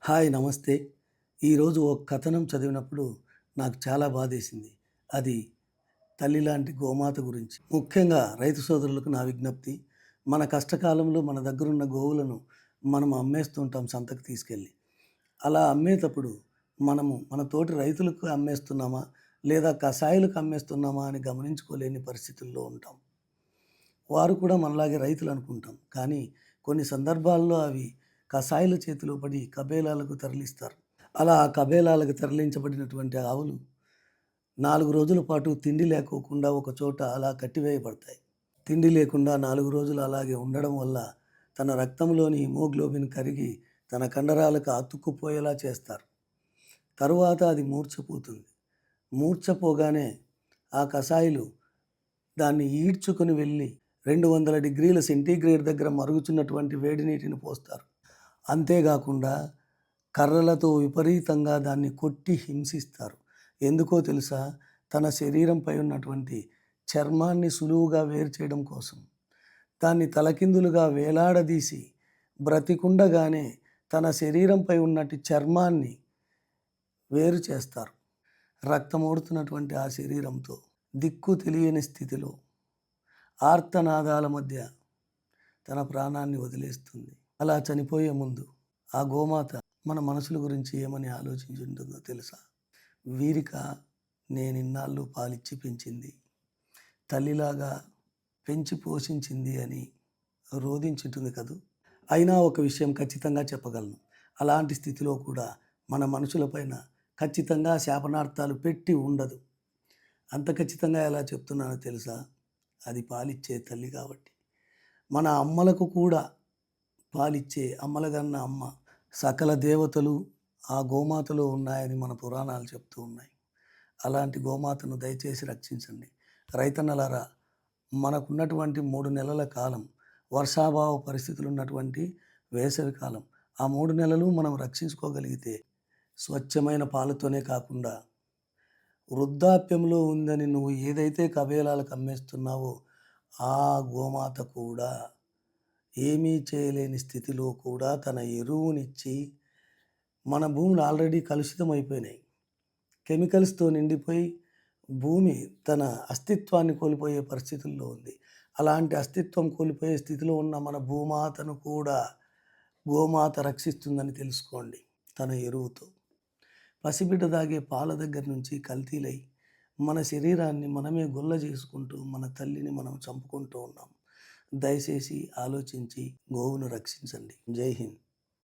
Hi నమస్తే. ఈరోజు ఒక కథనం చదివినప్పుడు నాకు చాలా బాధేసింది. అది తల్లి లాంటి గోమాత గురించి. ముఖ్యంగా రైతు సోదరులకు నా విజ్ఞప్తి. మన కష్టకాలంలో మన దగ్గరున్న గోవులను మనం అమ్మేస్తుంటాం సంతకు తీసుకెళ్ళి. అలా అమ్మేటప్పుడు మనము మన తోటి రైతులకు అమ్మేస్తున్నామా? లేదా కసాయిలకు అమ్మేస్తున్నామా అని గమనించుకోలేని పరిస్థితుల్లో ఉంటాం. వారు కూడా మనలాగే రైతులు అనుకుంటాం. కానీ కొన్ని సందర్భాల్లో అవి కసాయిల చేతిలో పడి కబేళాలకు తరలిస్తారు. అలా ఆ కబేళాలకు తరలించబడినటువంటి ఆవులు 4 రోజుల పాటు తిండి లేకోకుండా ఒకచోట అలా కట్టివేయబడతాయి. తిండి లేకుండా 4 రోజులు అలాగే ఉండడం వల్ల తన రక్తంలోని హిమోగ్లోబిన్ కరిగి తన కండరాలకు అతుక్కుపోయేలా చేస్తారు. తరువాత అది మూర్ఛపోతుంది. మూర్ఛపోగానే ఆ కసాయిలు దాన్ని ఈడ్చుకొని వెళ్ళి 200 డిగ్రీల సెంటీగ్రేడ్ దగ్గర మరుగుచున్నటువంటి వేడి నీటిని పోస్తారు. అంతేగాకుండా కర్రలతో విపరీతంగా దాన్ని కొట్టి హింసిస్తారు. ఎందుకో తెలుసా? తన శరీరంపై ఉన్నటువంటి చర్మాన్ని సులువుగా వేరు చేయడం కోసం. దాన్ని తలకిందులుగా వేలాడదీసి బ్రతికుండగానే తన శరీరంపై ఉన్నటి చర్మాన్ని వేరు చేస్తారు. రక్తమోడుతున్నటువంటి ఆ శరీరంతో దిక్కు తెలియని స్థితిలో ఆర్తనాదాల మధ్య తన ప్రాణాన్ని వదిలేస్తుంది. అలా చనిపోయే ముందు ఆ గోమాత మన మనసుల గురించి ఏమని ఆలోచించి ఉంటుందో తెలుసా? వీరిక నేనిన్నాళ్ళు పాలిచ్చి పెంచింది, తల్లిలాగా పెంచి పోషించింది అని రోదించుంటుంది కదూ. అయినా ఒక విషయం ఖచ్చితంగా చెప్పగలను. అలాంటి స్థితిలో కూడా మన మనుషులపైన ఖచ్చితంగా శాపనార్థాలు పెట్టి ఉండదు. అంత ఖచ్చితంగా ఎలా చెప్తున్నానో తెలుసా? అది పాలిచ్చే తల్లి కాబట్టి. మన అమ్మలకు కూడా పాలిచ్చే అమ్మలగన్న అమ్మ సకల దేవతలు ఆ గోమాతలో ఉన్నాయని మన పురాణాలు చెప్తూ ఉన్నాయి. అలాంటి గోమాతను దయచేసి రక్షించండి. రైతన్నలారా, మనకున్నటువంటి 3 నెలల కాలం, వర్షాభావ పరిస్థితులు ఉన్నటువంటి వేసవి కాలం, ఆ 3 నెలలు మనం రక్షించుకోగలిగితే స్వచ్ఛమైన పాలతోనే కాకుండా వృద్ధాప్యంలో ఉందని నువ్వు ఏదైతే కబేళాలకు అమ్మేస్తున్నావో ఆ గోమాత కూడా ఏమీ చేయలేని స్థితిలో కూడా తన ఎరువునిచ్చి, మన భూములు ఆల్రెడీ కలుషితమైపోయినాయి. కెమికల్స్తో నిండిపోయి భూమి తన అస్తిత్వాన్ని కోల్పోయే పరిస్థితుల్లో ఉంది. అలాంటి అస్తిత్వం కోల్పోయే స్థితిలో ఉన్న మన భూమాతను కూడా గోమాత రక్షిస్తుందని తెలుసుకోండి. తన ఎరువుతో పసిబిడ్డ దాగే పాల దగ్గర నుంచి కల్తీలై మన శరీరాన్ని మనమే గొల్ల చేసుకుంటూ మన తల్లిని మనం చంపుకుంటూ ఉన్నాం. దయచేసి ఆలోచించి గోవును రక్షించండి. జై హింద్.